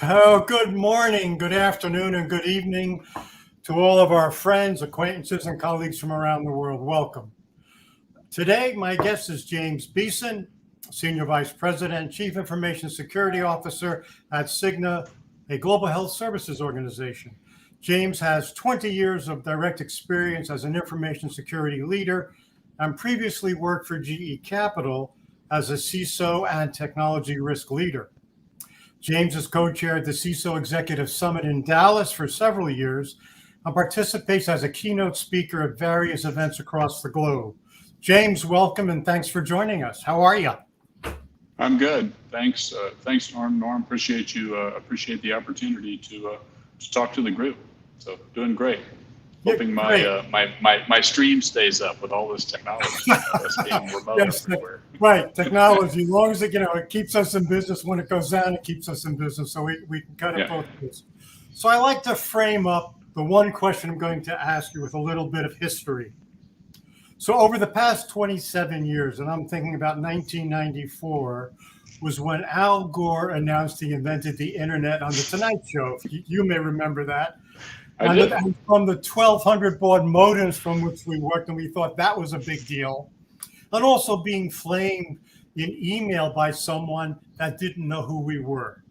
Oh, good morning, good afternoon, and good evening to all of our friends, acquaintances, and colleagues from around the world. Welcome. Today, my guest is James Beeson, Senior Vice President, Chief Information Security Officer at Cigna, a global health services organization. James has 20 years of direct experience as an information security leader and previously worked for GE Capital as a CISO and technology risk leader. James has co-chaired the CISO Executive Summit in Dallas for several years and participates as a keynote speaker at various events across the globe. James, welcome and thanks for joining us. How are you? I'm good. Thanks, Norm. Norm, appreciate you. Appreciate the opportunity to talk to the group. So doing great. Hoping my stream stays up with all this technology. Us being remote Yes, everywhere. right. Technology, as long as it keeps us in business. When it goes down, it keeps us in business. So we can cut it both ways. So I like to frame up the one question I'm going to ask you with a little bit of history. So over the past 27 years, and I'm thinking about 1994, was when Al Gore announced he invented the internet on the Tonight Show. You may remember that. And from the 1200 baud modems from which we worked, and we thought that was a big deal. And also being flamed in email by someone that didn't know who we were.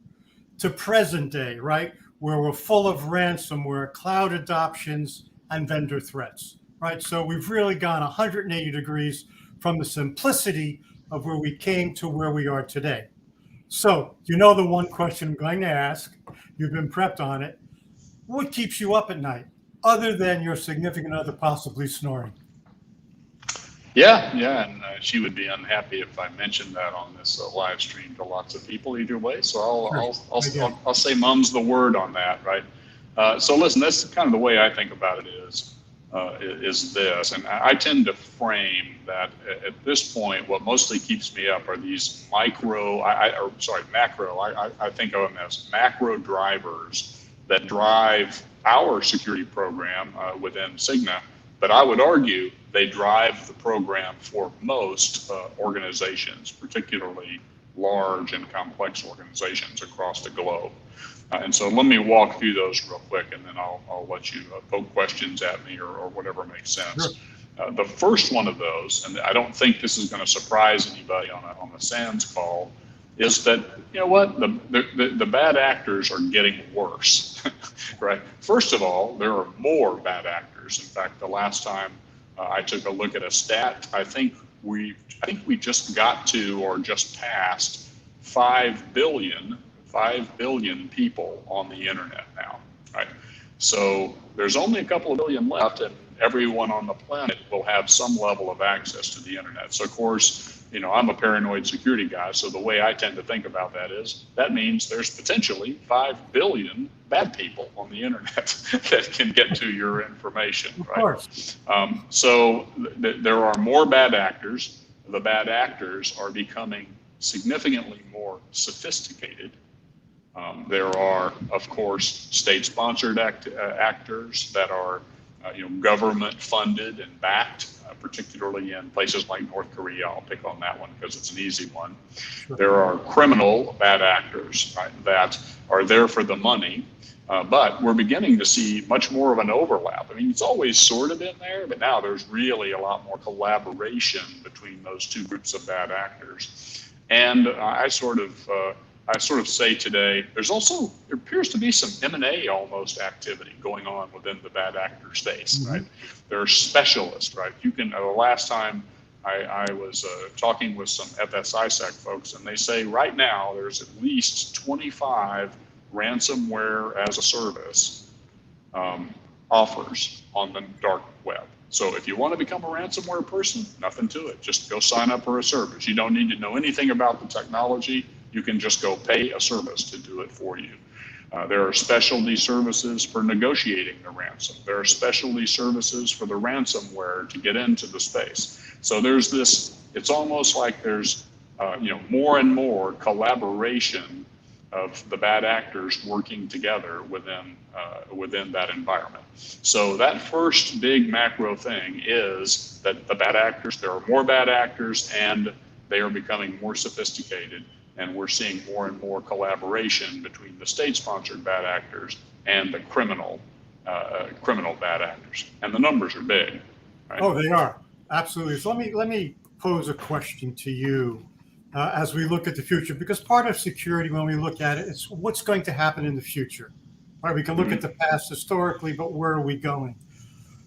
To present day, right, where we're full of ransomware, cloud adoptions, and vendor threats, right? So we've really gone 180 degrees from the simplicity of where we came to where we are today. So you know the one question I'm going to ask, you've been prepped on it. What keeps you up at night, other than your significant other possibly snoring? Yeah, and she would be unhappy if I mentioned that on this live stream to lots of people either way. So I'll say mum's the word on that, right? So listen, that's kind of the way I think about it is this, and I tend to frame that at this point, what mostly keeps me up are these macro. I think of them as macro drivers that drive our security program within Cigna, but I would argue they drive the program for most organizations, particularly large and complex organizations across the globe. And so let me walk through those real quick, and then I'll let you poke questions at me or whatever makes sense. Sure. The first one of those, and I don't think this is going to surprise anybody on a SANS call, is that, you know what, the bad actors are getting worse, right? First of all, there are more bad actors. In fact, the last time I took a look at a stat, I think we just got to or just passed 5 billion people on the internet now, right? So there's only a couple of billion left, and everyone on the planet will have some level of access to the internet. So of course, I'm a paranoid security guy, so the way I tend to think about that is that means there's potentially 5 billion bad people on the internet that can get to your information, right? Of course. So there are more bad actors. The bad actors are becoming significantly more sophisticated. There are, of course, state-sponsored actors that are government-funded and backed, particularly in places like North Korea. I'll pick on that one because it's an easy one. Sure. There are criminal bad actors, right, that are there for the money, but we're beginning to see much more of an overlap. I mean, it's always sort of been there, but now there's really a lot more collaboration between those two groups of bad actors. And I sort of say today, there appears to be some M&A almost activity going on within the bad actor space, mm-hmm. right? There are specialists, right? You can, the last time I was talking with some FSISAC folks, and they say right now there's at least 25 ransomware as a service offers on the dark web. So if you want to become a ransomware person, nothing to it. Just go sign up for a service. You don't need to know anything about the technology. You can just go pay a service to do it for you. There are specialty services for negotiating the ransom. There are specialty services for the ransomware to get into the space. So there's this, it's almost like there's more and more collaboration of the bad actors working together within that environment. So that first big macro thing is that the bad actors, there are more bad actors, and they are becoming more sophisticated. and we're seeing more and more collaboration between the state-sponsored bad actors and the criminal bad actors, and the numbers are big. Right? Oh, they are, absolutely. So let me pose a question to you as we look at the future, because part of security, when we look at it, it's what's going to happen in the future. Right? We can look at the past historically, but where are we going?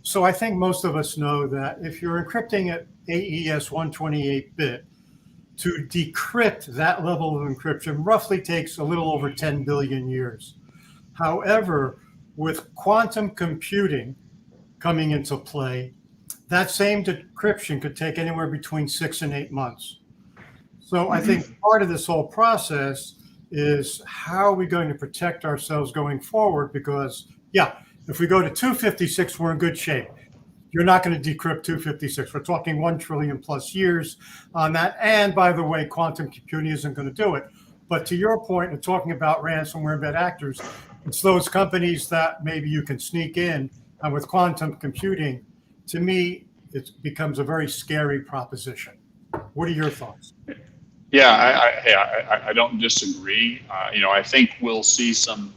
So I think most of us know that if you're encrypting at AES 128-bit, to decrypt that level of encryption roughly takes a little over 10 billion years. However, with quantum computing coming into play, that same decryption could take anywhere between 6 and 8 months. So I think part of this whole process is how are we going to protect ourselves going forward? Because, yeah, if we go to 256, we're in good shape. You're not going to decrypt 256. We're talking 1 trillion plus years on that. And by the way, quantum computing isn't going to do it. But to your point, in talking about ransomware bad actors, it's those companies that maybe you can sneak in. And with quantum computing, to me, it becomes a very scary proposition. What are your thoughts? Yeah, I don't disagree. I think we'll see some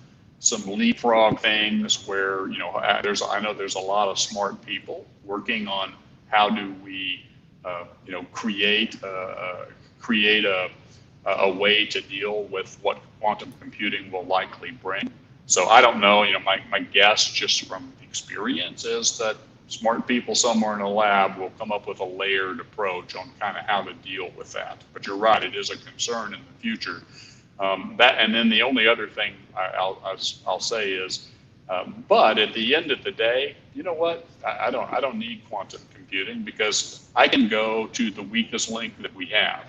leapfrog things where I know there's a lot of smart people working on how do we create a way to deal with what quantum computing will likely bring. So I don't know. My guess just from experience is that smart people somewhere in a lab will come up with a layered approach on kind of how to deal with that. But you're right, it is a concern in the future. And then the only other thing I'll say is, but at the end of the day, you know what? I don't need quantum computing because I can go to the weakest link that we have,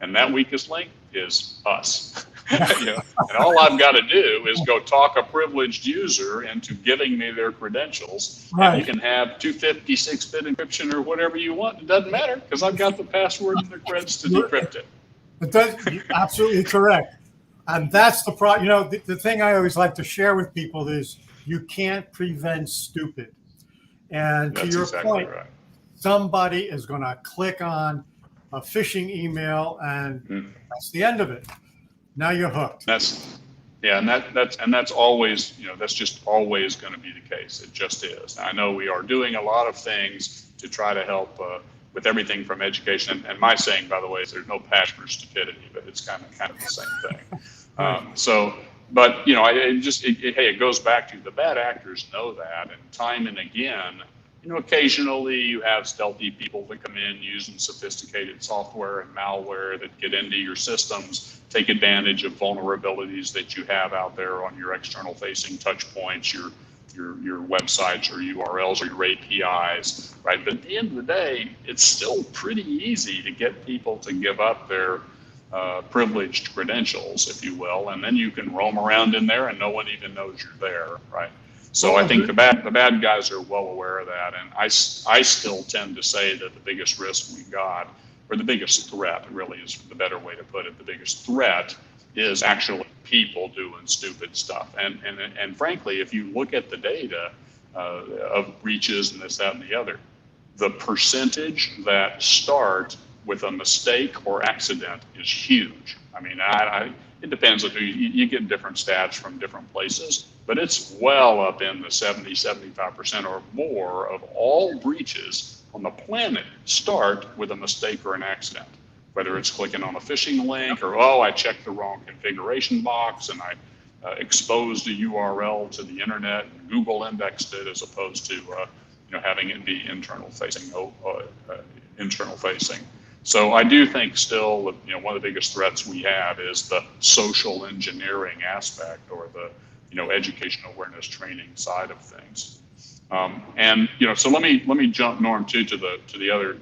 and that weakest link is us. And all I've got to do is go talk a privileged user into giving me their credentials. Right. And you can have 256-bit encryption or whatever you want. It doesn't matter because I've got the password and the creds to decrypt it. You're absolutely correct. And that's the problem. The thing I always like to share with people is you can't prevent stupid. And that's to your exactly point, right. Somebody is going to click on a phishing email and that's the end of it. Now you're hooked. That's always, that's just always going to be the case. It just is. Now, I know we are doing a lot of things to try to help with everything from education. And my saying, by the way, is there's no patch for stupidity, but it's kind of the same thing. It goes back to the bad actors know that, and time and again, occasionally you have stealthy people that come in using sophisticated software and malware that get into your systems, take advantage of vulnerabilities that you have out there on your external facing touch points, your websites or URLs or your APIs, right? But at the end of the day, it's still pretty easy to get people to give up their privileged credentials, if you will, and then you can roam around in there and no one even knows you're there, right? So I think the bad guys are well aware of that, and I still tend to say that the biggest risk we got, or the biggest threat, really is the better way to put it, the biggest threat is actually people doing stupid stuff. And frankly, if you look at the data of breaches and this, that, and the other, the percentage that start with a mistake or accident is huge. I mean, it depends on who you get different stats from different places, but it's well up in the 75% or more of all breaches on the planet start with a mistake or an accident. Whether it's clicking on a phishing link or, I checked the wrong configuration box and I exposed a URL to the internet and Google indexed it as opposed to having it be internal facing. So I do think still, one of the biggest threats we have is the social engineering aspect or the, educational awareness training side of things. So let me jump, Norm, too, to the other.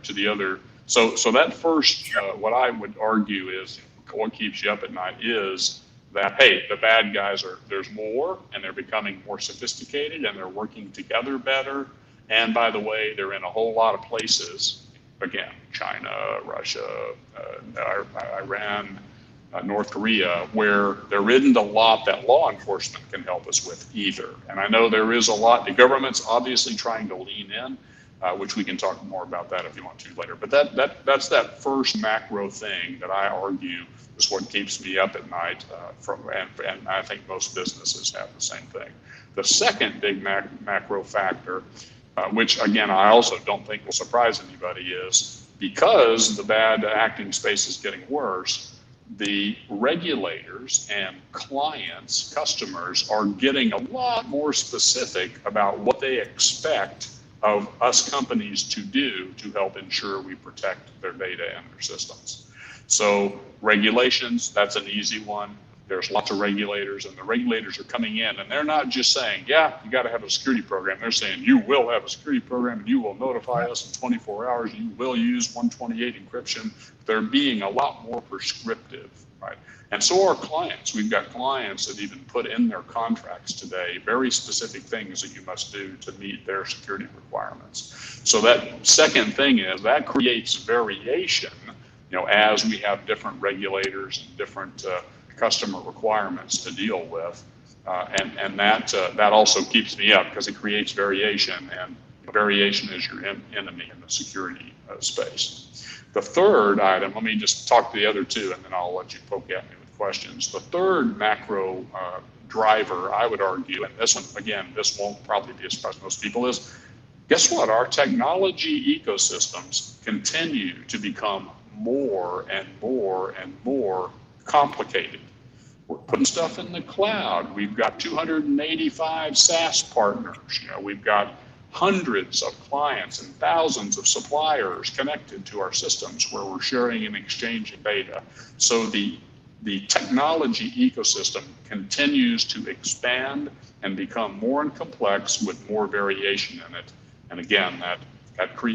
So that first, what I would argue is what keeps you up at night is that, hey, the bad guys there's more and they're becoming more sophisticated and they're working together better. And by the way, they're in a whole lot of places. Again, China, Russia, Iran, North Korea, where there isn't a lot that law enforcement can help us with either. And I know there is a lot. The government's obviously trying to lean in. which we can talk more about that if you want to later. But that's that first macro thing that I argue is what keeps me up at night. And I think most businesses have the same thing. The second big macro factor, which again I also don't think will surprise anybody, is because the bad acting space is getting worse, the regulators and clients, customers, are getting a lot more specific about what they expect of us companies to do to help ensure we protect their data and their systems. So regulations, that's an easy one. There's lots of regulators, and the regulators are coming in, and they're not just saying, yeah, you got to have a security program. They're saying, you will have a security program, and you will notify us in 24 hours, and you will use 128 encryption. They're being a lot more prescriptive, right? And so are clients. We've got clients that even put in their contracts today very specific things that you must do to meet their security requirements. So that second thing is that creates variation, as we have different regulators and different customer requirements to deal with, and that also keeps me up because it creates variation, and variation is your enemy in the security space. The third item, let me just talk to the other two, and then I'll let you poke at me with questions. The third macro driver, I would argue, and this one, again, this won't probably be a surprise to most people, is guess what? Our technology ecosystems continue to become more and more and more complicated. We're putting stuff in the cloud. We've got 285 SaaS partners. We've got hundreds of clients and thousands of suppliers connected to our systems where we're sharing and exchanging data. So the technology ecosystem continues to expand and become more and complex with more variation in it. And again, that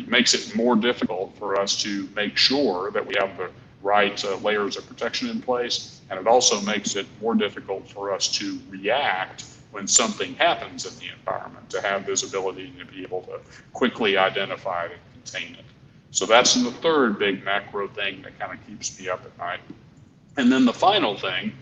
makes it more difficult for us to make sure that we have the right layers of protection in place, and it also makes it more difficult for us to react when something happens in the environment, to have visibility and to be able to quickly identify it and contain it. So that's the third big macro thing that kind of keeps me up at night. And then the final thing,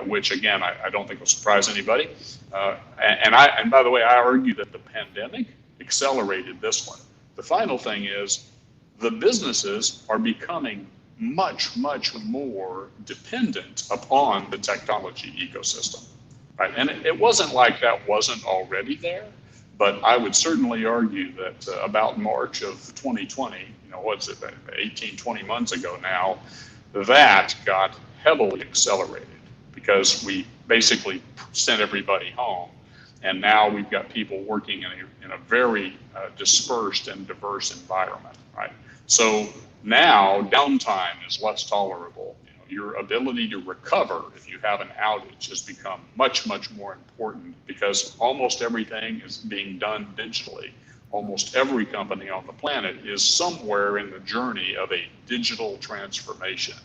which again I don't think will surprise anybody, and by the way, I argue that the pandemic accelerated this one. The final thing is the businesses are becoming much more dependent upon the technology ecosystem, right? And it wasn't like that wasn't already there, but I would certainly argue that about March of 2020, what's it, 18, 20 months ago now, that got heavily accelerated because we basically sent everybody home. And now we've got people working in a very dispersed and diverse environment, right? So now downtime is less tolerable. Your ability to recover if you have an outage has become much more important because almost everything is being done digitally. Almost every company on the planet is somewhere in the journey of a digital transformation.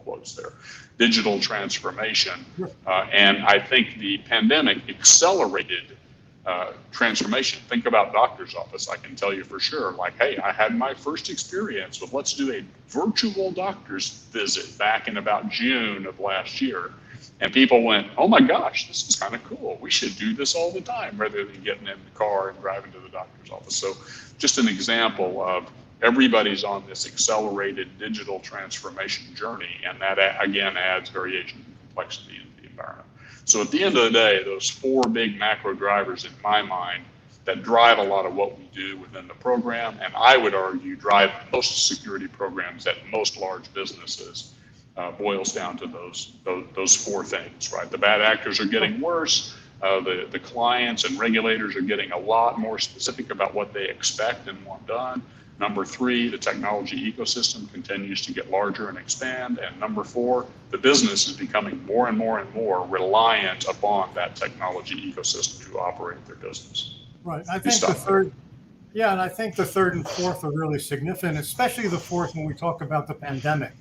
Quotes there, digital transformation, and I think the pandemic accelerated transformation. Think about doctor's office. I can tell you for sure, like, hey, I had my first experience with let's do a virtual doctor's visit back in about June of last year, and people went, oh my gosh, this is kind of cool. We should do this all the time rather than getting in the car and driving to the doctor's office. So just an example of everybody's on this accelerated digital transformation journey, and that again adds variation and complexity into the environment. So at the end of the day, those four big macro drivers in my mind that drive a lot of what we do within the program, and I would argue drive most security programs at most large businesses, boils down to those four things, right? The bad actors are getting worse. The clients and regulators are getting a lot more specific about what they expect and want done. Number three, the technology ecosystem continues to get larger and expand. And number four, the business is becoming more and more reliant upon that technology ecosystem to operate their business. Right. I think the third, yeah, and I think the third and fourth are really significant, especially the fourth when we talk about the pandemic.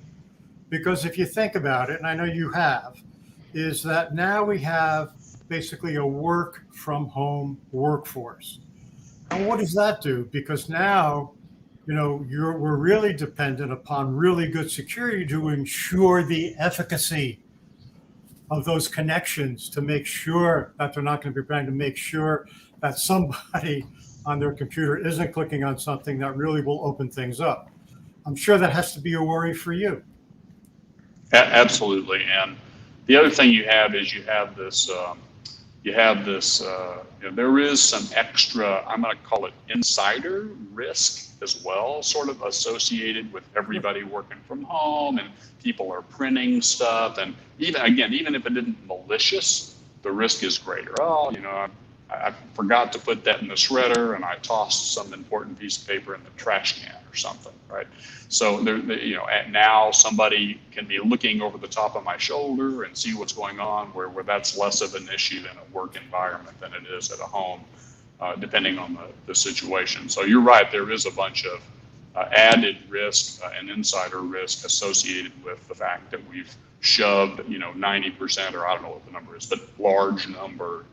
Because if you think about it, and I know you have, is that now we have basically a work from home workforce. And what does that do? Because now, we're really dependent upon really good security to ensure the efficacy of those connections, to make sure that they're not going to be trying to make sure that somebody on their computer isn't clicking on something that really will open things up. I'm sure that has to be a worry for you. Absolutely. And the other thing you have is you have this, there is some extra, I'm going to call it insider risk as well, sort of associated with everybody working from home and people are printing stuff. And even if it isn't malicious, the risk is greater. Oh, I forgot to put that in the shredder and I tossed some important piece of paper in the trash can or something, right? So now somebody can be looking over the top of my shoulder and see what's going on, where that's less of an issue in a work environment than it is at a home, depending on the situation. So you're right, there is a bunch of added risk and insider risk associated with the fact that we've shoved 90%, or I don't know what the number is, but large number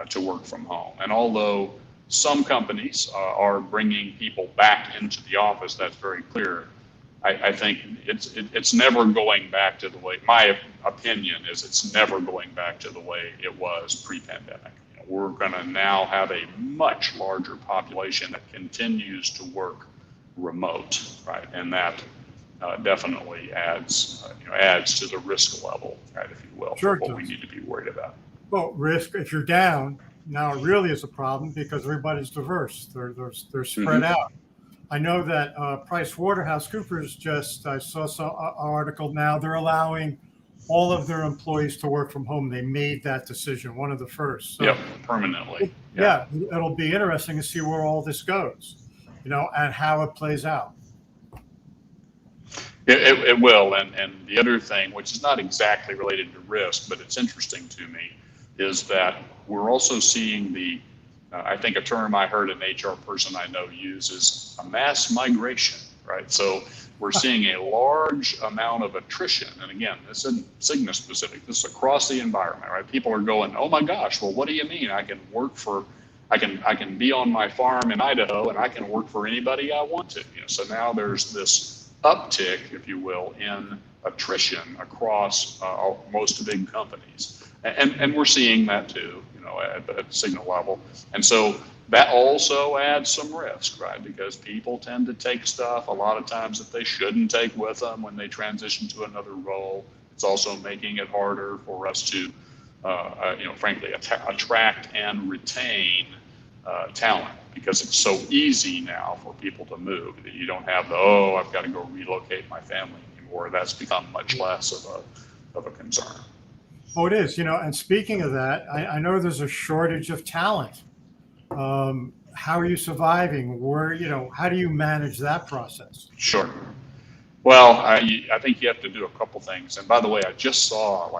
to work from home. And although some companies are bringing people back into the office, that's very clear. I think it's never going back to the way, my opinion is it's never going back to the way it was pre-pandemic. We're going to now have a much larger population that continues to work remote, right? And that definitely adds to the risk level, right, if you will, Sure, for what we need to be worried about. Well, risk, if you're down, now it really is a problem because everybody's diverse. They're spread out. I know that PricewaterhouseCoopers I saw some article now, they're allowing all of their employees to work from home. They made that decision, one of the first. So, permanently. Yeah, it'll be interesting to see where all this goes, and how it plays out. It will. And the other thing, which is not exactly related to risk, but it's interesting to me, is that we're also seeing I think a term I heard an HR person I know use is a mass migration, right? So we're seeing a large amount of attrition. And again, this isn't Cigna specific, this is across the environment, right? People are going, oh my gosh, well, what do you mean? I can be on my farm in Idaho and I can work for anybody I want to. So now there's this uptick, if you will, in attrition across most big companies. And we're seeing that too, at Cigna level. And so that also adds some risk, right? Because people tend to take stuff a lot of times that they shouldn't take with them when they transition to another role. It's also making it harder for us to, frankly, attract and retain talent, because it's so easy now for people to move that you don't have I've got to go relocate my family anymore. That's become much less of a concern. Oh, it is, and speaking of that, I know there's a shortage of talent. How are you surviving? How do you manage that process? Sure. Well, I think you have to do a couple things. And by the way, I just saw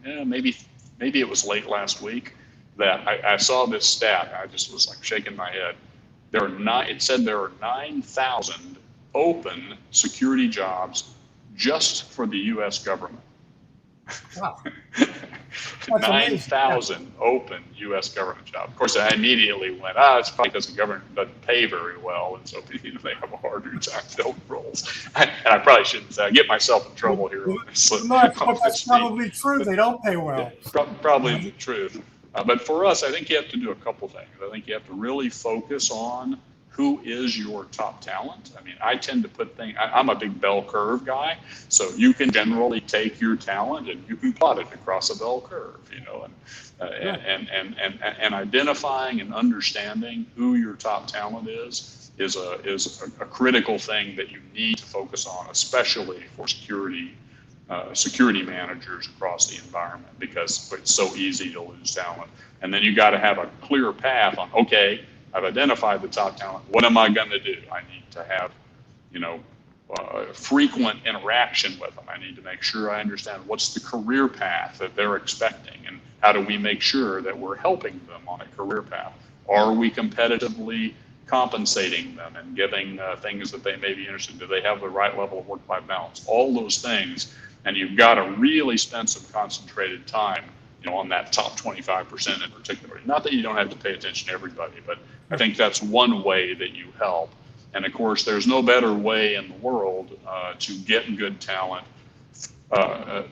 maybe it was late last week that I saw this stat. I just was shaking my head. It said there are 9,000 open security jobs just for the U.S. government. Wow. 9,000 open U.S. government jobs. Of course, I immediately went, it's probably because the government doesn't pay very well, and so they have a harder time filling roles. And I probably shouldn't get myself in trouble here. That's probably true. They don't pay well. Probably the truth. But for us, I think you have to do a couple things. I think you have to really focus on who is your top talent. I mean, I tend to put I'm a big bell curve guy, so you can generally take your talent and you can plot it across a bell curve, and identifying and understanding who your top talent is a critical thing that you need to focus on, especially for security managers across the environment, because it's so easy to lose talent. And then you got to have a clear path on, okay, I've identified the top talent. What am I going to do? I need to have, frequent interaction with them. I need to make sure I understand what's the career path that they're expecting, and how do we make sure that we're helping them on a career path? Are we competitively compensating them and giving things that they may be interested in? Do they have the right level of work-life balance? All those things, and you've got to really spend some concentrated time on that top 25% in particular. Not that you don't have to pay attention to everybody, but I think that's one way that you help. And of course, there's no better way in the world to get good talent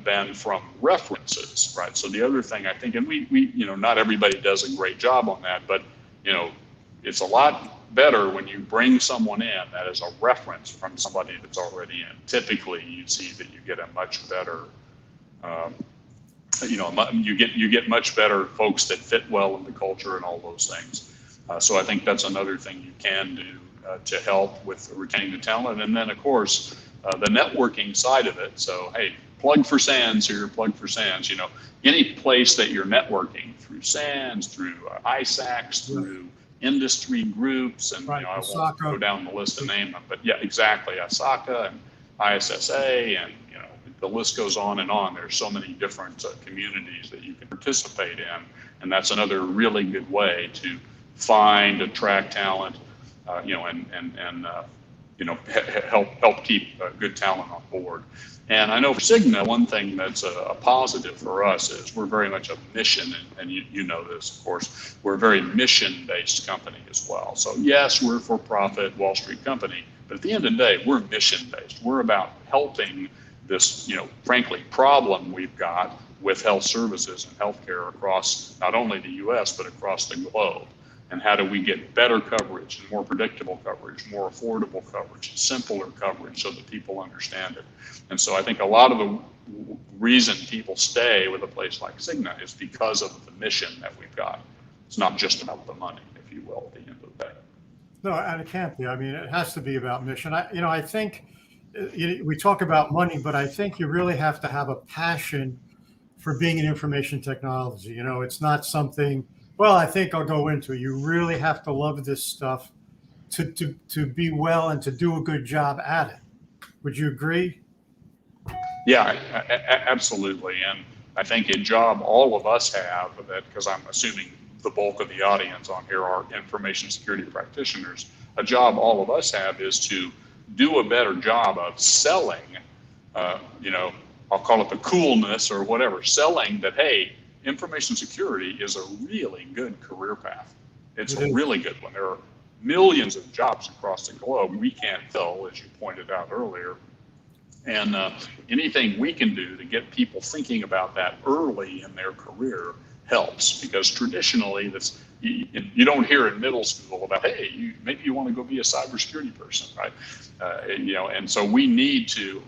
than from references, right? So the other thing I think, and we not everybody does a great job on that, but it's a lot better when you bring someone in that is a reference from somebody that's already in. Typically, you see that you get a much better, you get much better folks that fit well in the culture and all those things. So I think that's another thing you can do to help with retaining the talent. And then, of course, the networking side of it. So, hey, plug for SANS here, plug for SANS. Any place that you're networking through SANS, through ISACs, through industry groups, and I won't go down the list and name them, but yeah, exactly, ISACA and ISSA, and the list goes on and on. There's so many different communities that you can participate in, and that's another really good way to find, attract talent, help keep good talent on board. And I know for Cigna, one thing that's a positive for us is we're very much a mission, and you know this, of course, we're a very mission-based company as well. So yes, we're a for-profit Wall Street company, but at the end of the day, we're mission-based. We're about helping this, frankly, problem we've got with health services and healthcare across not only the U.S., but across the globe. And how do we get better coverage and more predictable coverage, more affordable coverage, simpler coverage so that people understand it. And so I think a lot of the reason people stay with a place like Cigna is because of the mission that we've got. It's not just about the money, if you will, at the end of the day. No, and it can't be. I mean, it has to be about mission. I think we talk about money, but I think you really have to have a passion for being in information technology. It's not something, well, I think I'll go into it. You really have to love this stuff to be well and to do a good job at it. Would you agree? Yeah, absolutely. And I think a job all of us have, that because I'm assuming the bulk of the audience on here are information security practitioners, a job all of us have is to do a better job of selling, I'll call it the coolness or whatever, selling that, hey, information security is a really good career path. It's a really good one. There are millions of jobs across the globe we can't fill, as you pointed out earlier. And anything we can do to get people thinking about that early in their career helps, because traditionally you don't hear in middle school about, hey, maybe you want to go be a cybersecurity person, right? And so we need to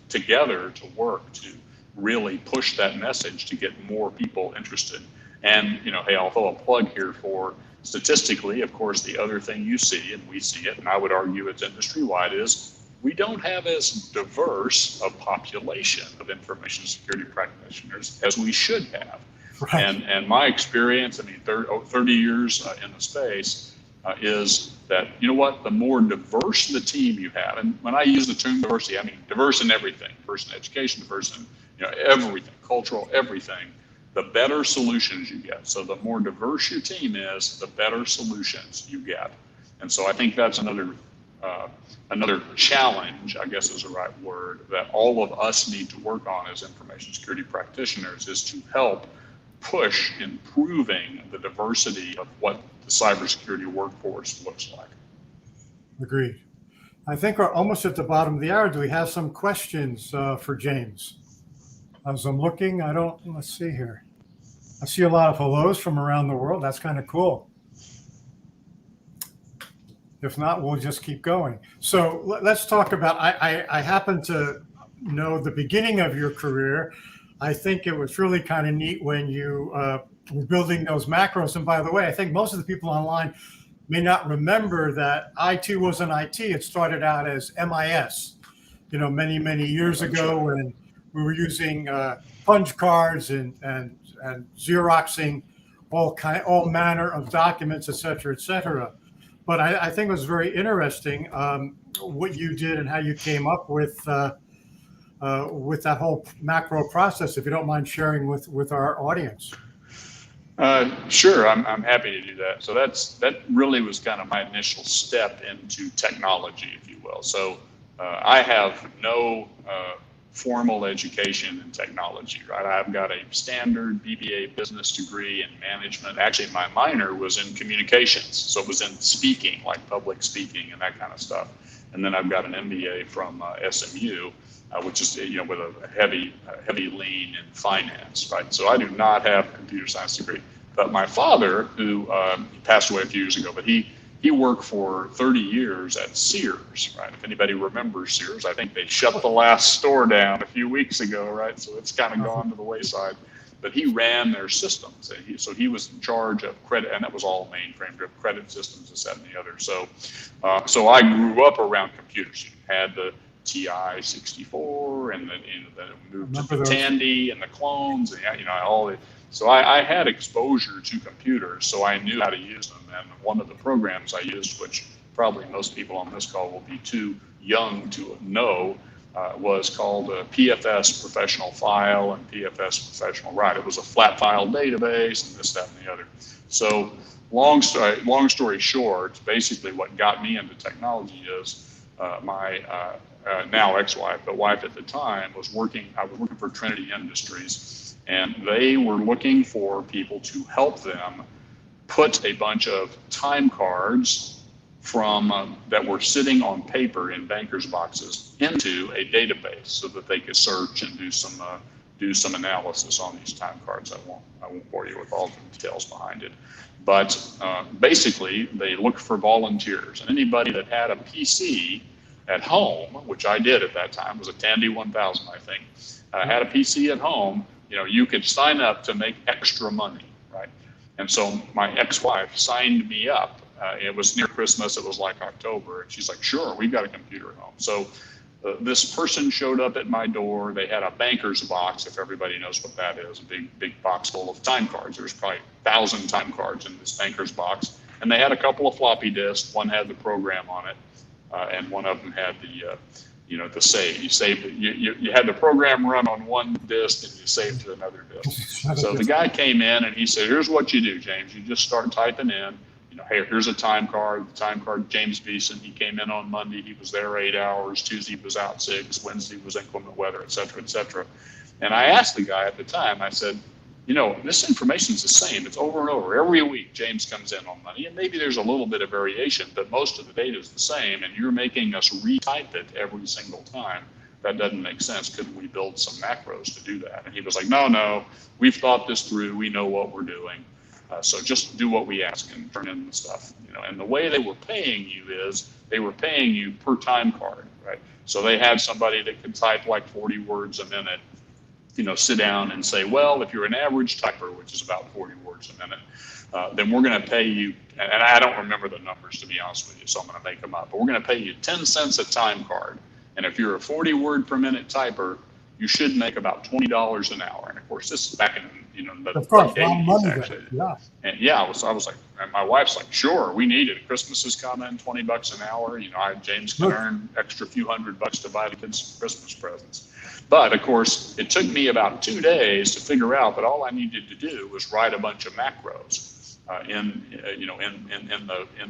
together to work to really push that message to get more people interested. And, hey, I'll throw a plug here for statistically, of course, the other thing you see, and we see it, and I would argue it's industry-wide, is we don't have as diverse a population of information security practitioners as we should have. Right. And my experience, 30 years in the space, is that, the more diverse the team you have, and when I use the term diversity, I mean diverse in everything, diverse in education, diverse in everything, cultural, everything, the better solutions you get. So the more diverse your team is, the better solutions you get. And so I think that's another challenge, I guess is the right word, that all of us need to work on as information security practitioners, is to help push improving the diversity of what the cybersecurity workforce looks like. Agreed. I think we're almost at the bottom of the hour. Do we have some questions for James? As I'm looking, let's see here. I see a lot of hellos from around the world. That's kind of cool. If not, we'll just keep going. So let's talk about, I happen to know the beginning of your career. I think it was really kind of neat when you were building those macros. And by the way, I think most of the people online may not remember that IT wasn't IT. It started out as MIS, many, many years ago, when we were using punch cards and Xeroxing all manner of documents, et cetera, et cetera. But I think it was very interesting what you did and how you came up with that whole macro process, if you don't mind sharing with our audience. Sure, I'm happy to do that. So that really was kind of my initial step into technology, if you will. So I have no formal education in technology, right? I've got a standard BBA business degree in management. Actually, my minor was in communications, so it was in speaking, like public speaking and that kind of stuff. And then I've got an MBA from SMU, which is with a heavy lean in finance, right? So I do not have a computer science degree. But my father, who he passed away a few years ago, but he he worked for 30 years at Sears, right? If anybody remembers Sears, I think they shut the last store down a few weeks ago, right? So it's kind of gone to the wayside. But he ran their systems. So he was in charge of credit, and that was all mainframe driven credit systems, this, that, and the other. So I grew up around computers. You had the TI-64 and then moved to the Tandy and the clones and all the. So I had exposure to computers, so I knew how to use them. And one of the programs I used, which probably most people on this call will be too young to know, was called PFS Professional File and PFS Professional Write. It was a flat file database and this, that, and the other. So long story short, basically what got me into technology is my now ex-wife, but wife at the time, I was working for Trinity Industries, and they were looking for people to help them put a bunch of time cards from that were sitting on paper in bankers' boxes into a database so that they could search and do some analysis on these time cards. I won't bore you with all the details behind it, but basically they looked for volunteers, and anybody that had a PC at home, which I did at that time, was a Tandy 1000, I think, had a PC at home. You could sign up to make extra money, right? And so my ex-wife signed me up. It was near Christmas. It was like October. And she's like, sure, we've got a computer at home. So this person showed up at my door. They had a banker's box, if everybody knows what that is, a big box full of time cards. There's probably 1,000 time cards in this banker's box. And they had a couple of floppy disks. One had the program on it, and one of them had the save. You saved it. You had the program run on one disk and you saved to another disk. So the guy came in and he said, here's what you do, James. You just start typing in, hey, here's a time card. The time card, James Beeson. He came in on Monday. He was there 8 hours. Tuesday was out 6. Wednesday was inclement weather, et cetera, et cetera. And I asked the guy at the time, I said, this information is the same. It's over and over. Every week, James comes in on Monday, and maybe there's a little bit of variation, but most of the data is the same, and you're making us retype it every single time. That doesn't make sense. Couldn't we build some macros to do that? And he was like, no, we've thought this through. We know what we're doing. So just do what we ask and turn in the stuff. And the way they were paying you is they were paying you per time card, right? So they had somebody that could type like 40 words a minute, sit down and say, well, if you're an average typer, which is about 40 words a minute, then we're going to pay you, and I don't remember the numbers to be honest with you, so I'm going to make them up, but we're going to pay you 10 cents a time card. And if you're a 40 word per minute typer, you should make about $20 an hour. And of course, this is back in the of course, 80s, actually. Yeah. And I was like, and my wife's like, sure, we need it. Christmas is coming, $20 an hour. James can earn extra few $100 to buy the kids Christmas presents. But of course, it took me about 2 days to figure out that all I needed to do was write a bunch of macros in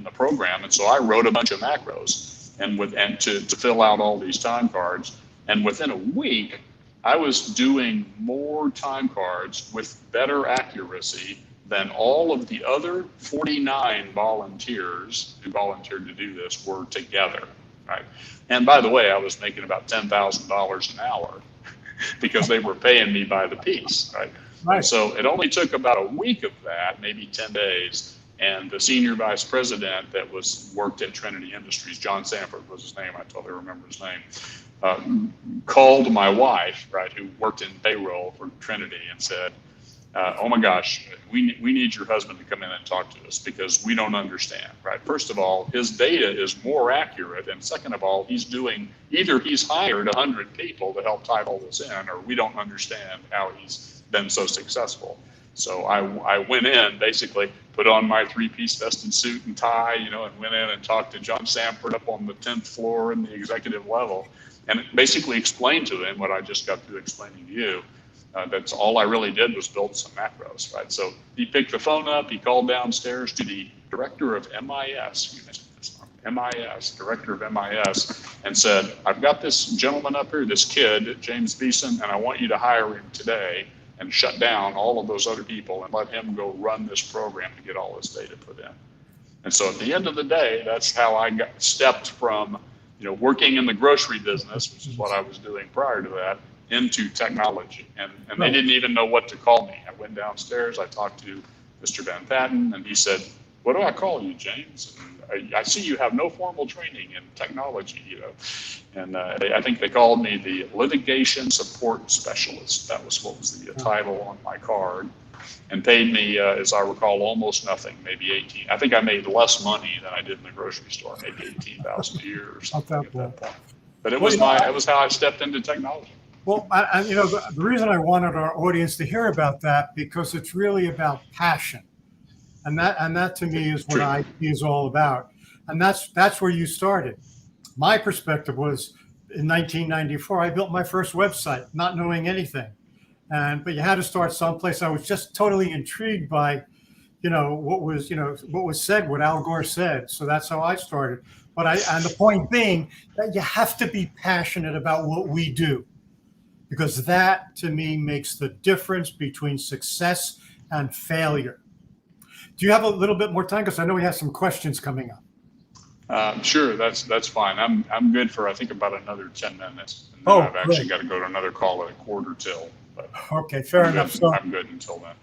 the program. And so I wrote a bunch of macros and to fill out all these time cards. And within a week, I was doing more time cards with better accuracy than all of the other 49 volunteers who volunteered to do this were together, right? And by the way, I was making about $10,000 an hour because they were paying me by the piece, right? Right. So it only took about a week of that, maybe 10 days, and the senior vice president that worked at Trinity Industries, John Sanford was his name, I totally remember his name, called my wife, right, who worked in payroll for Trinity, and said, oh my gosh, we need your husband to come in and talk to us because we don't understand, right? First of all, his data is more accurate, and second of all, either he's hired 100 people to help type all this in, or we don't understand how he's been so successful. So I went in, basically put on my 3-piece vested suit and tie, and went in and talked to John Sanford up on the 10th floor in the executive level, and basically explained to him what I just got through explaining to you. That's all I really did was build some macros, right? So he picked the phone up, he called downstairs to the director of MIS, you mentioned this, MIS, director of MIS, and said, I've got this gentleman up here, this kid, James Beeson, and I want you to hire him today and shut down all of those other people and let him go run this program to get all this data put in. And so at the end of the day, that's how I stepped from, working in the grocery business, which is what I was doing prior to that, into technology. And they didn't even know what to call me. I went downstairs, I talked to Mr. Van Patten, and he said, what do I call you, James? And I see you have no formal training in technology, And I think they called me the litigation support specialist. That was what was the title on my card, and paid me, as I recall, almost nothing, maybe 18. I think I made less money than I did in the grocery store, maybe 18,000 a year or something at that point. But it was it was how I stepped into technology. Well, the reason I wanted our audience to hear about that, because it's really about passion. And that to me is what IT is all about. And that's where you started. My perspective was in 1994, I built my first website, not knowing anything. But you had to start someplace. I was just totally intrigued by, what was said, what Al Gore said. So that's how I started. And the point being that you have to be passionate about what we do, because that to me makes the difference between success and failure. Do you have a little bit more time? Because I know we have some questions coming up. Sure, that's fine. I'm good for, I think, about another 10 minutes. And then I've actually got to go to another call at 1:45. But okay, fair enough. So I'm good until then.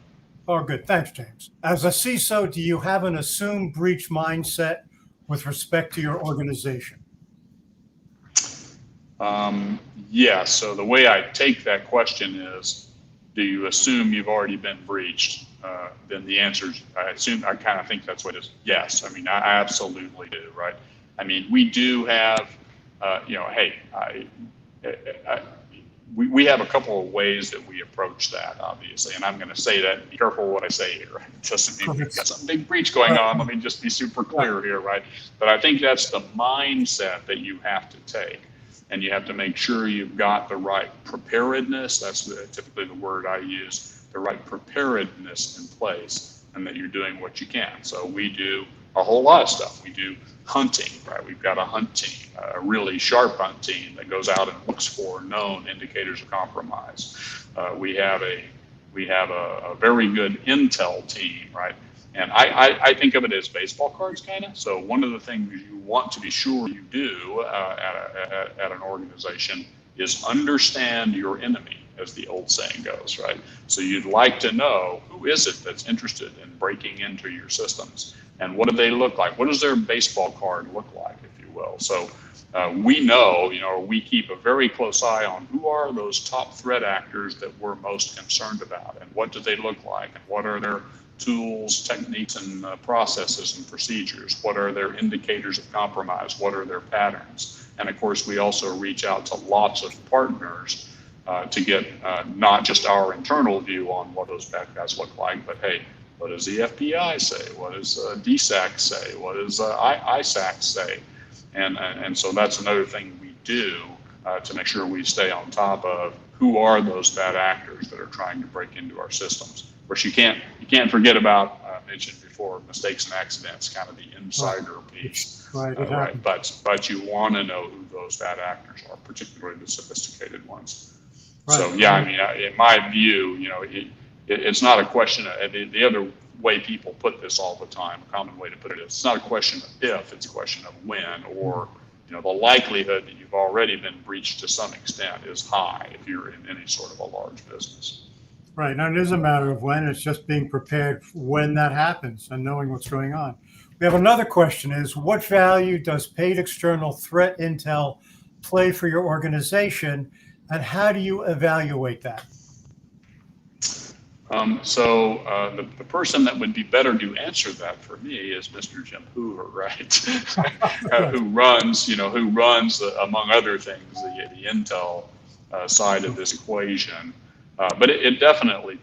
Oh, good. Thanks, James. As a CISO, do you have an assume breach mindset with respect to your organization? Yeah. So the way I take that question is, do you assume you've already been breached? Then the answer is, I kind of think that's what it is. Yes. I mean, I absolutely do. Right. I mean, we do have, we have a couple of ways that we approach that, obviously. And I'm going to say that, be careful what I say here. Right? It doesn't mean we've got some big breach going on. Let me just be super clear here. Right. But I think that's the mindset that you have to take. And you have to make sure you've got the right preparedness. That's typically the word I use, the right preparedness in place, and that you're doing what you can. So we do a whole lot of stuff. We do hunting, right? We've got a hunt team, a really sharp hunt team that goes out and looks for known indicators of compromise. We have a very good intel team, right? And I think of it as baseball cards, kind of. So one of the things you want to be sure you do at an organization is understand your enemy, as the old saying goes, right? So you'd like to know, who is it that's interested in breaking into your systems, and what do they look like? What does their baseball card look like, if you will? So we know, we keep a very close eye on who are those top threat actors that we're most concerned about, and what do they look like, and what are their tools, techniques, and processes and procedures? What are their indicators of compromise? What are their patterns? And of course, we also reach out to lots of partners to get not just our internal view on what those bad guys look like, but hey, what does the FBI say? What does DSAC say? What does ISAC say? And so that's another thing we do to make sure we stay on top of who are those bad actors that are trying to break into our systems. Of course, you can't forget about, mentioned before, mistakes and accidents, kind of the insider piece. Right. But you want to know who those bad actors are, particularly the sophisticated ones. Right. So yeah, I mean, in my view, it's not a question of, the other way people put this all the time, a common way to put it is, it's not a question of if, it's a question of when, or the likelihood that you've already been breached to some extent is high if you're in any sort of a large business. Right. Now, it is a matter of when. It's just being prepared when that happens and knowing what's going on. We have another question is, what value does paid external threat intel play for your organization, and how do you evaluate that? The person that would be better to answer that for me is Mr. Jim Hoover, right? who runs, among other things, the intel side of this equation. But it definitely,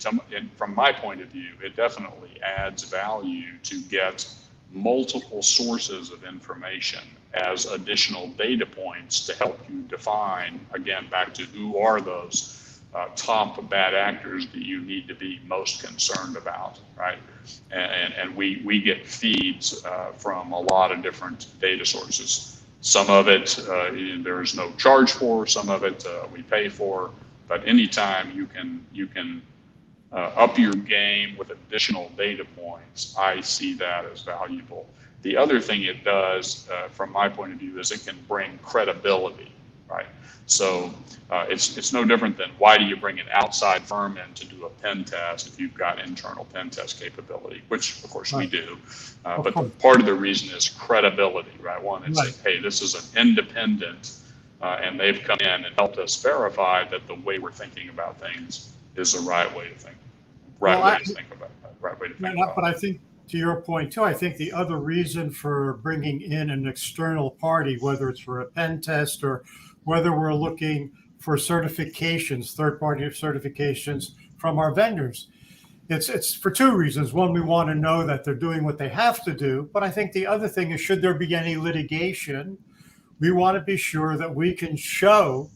from my point of view, it definitely adds value to get multiple sources of information as additional data points to help you define, again, back to who are those top bad actors that you need to be most concerned about, right? And we get feeds from a lot of different data sources. Some of it there's no charge for, some of it we pay for. But anytime you can up your game with additional data points, I see that as valuable. The other thing it does, from my point of view, is it can bring credibility. right? So it's no different than why do you bring an outside firm in to do a pen test if you've got internal pen test capability, which of course we do. But part of the reason is credibility, right? One, it's hey, this is an independent, and they've come in and helped us verify that the way we're thinking about things is the right way to think, right way to think about it. But I think, to your point too, I think the other reason for bringing in an external party, whether it's for a pen test or whether we're looking for certifications, third-party certifications from our vendors, it's for two reasons. One, we want to know that they're doing what they have to do. But I think the other thing is, should there be any litigation, we want to be sure that we can show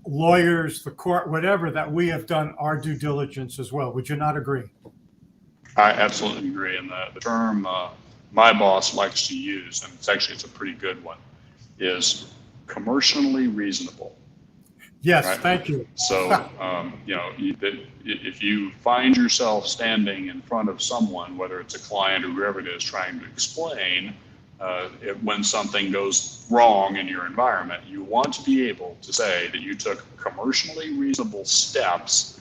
lawyers, the court, whatever, that we have done our due diligence as well. Would you not agree? I absolutely agree. And the term my boss likes to use, and it's a pretty good one, is commercially reasonable. Yes, right? Thank you. So, if you find yourself standing in front of someone, whether it's a client or whoever it is, trying to explain when something goes wrong in your environment, you want to be able to say that you took commercially reasonable steps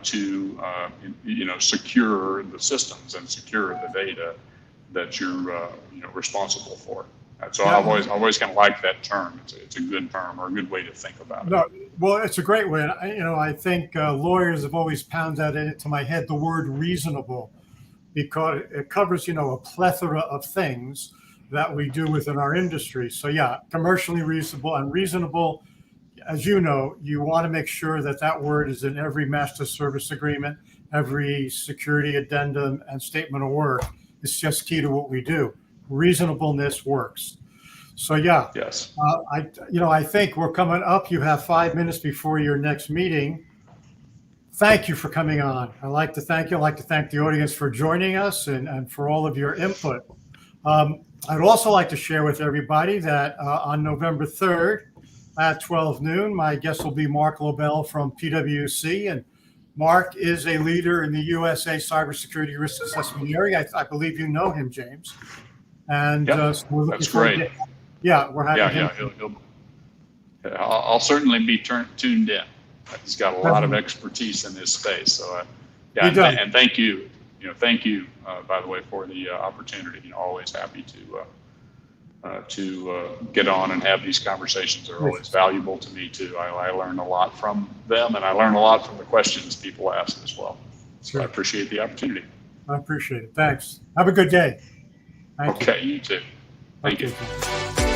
to secure the systems and secure the data that you're responsible for. So I've always kind of liked that term. It's a good term or a good way to think about it. No, well, it's a great way. I think lawyers have always pounded that into my head, the word reasonable, because it covers a plethora of things that we do within our industry. So yeah, commercially reasonable and reasonable. As you know, you want to make sure that word is in every master service agreement, every security addendum and statement of work. It's just key to what we do. Reasonableness works. So yeah, yes. I think we're coming up. You have 5 minutes before your next meeting. Thank you for coming on. I'd like to thank you. I'd like to thank the audience for joining us and for all of your input. I'd also like to share with everybody that on November 3rd at 12 noon, my guest will be Mark Lobel from PwC, and Mark is a leader in the USA cybersecurity risk assessment area. I believe you know him, James. And so we're looking that's great. We're having him. I'll certainly be tuned in. He's got a lot of expertise in this space. So and thank you. Thank you, by the way, for the opportunity. Always happy to get on and have these conversations. They're always valuable to me too. I learn a lot from them, and I learn a lot from the questions people ask as well. So I appreciate the opportunity. I appreciate it. Thanks. Have a good day. Okay, you too. Thank you.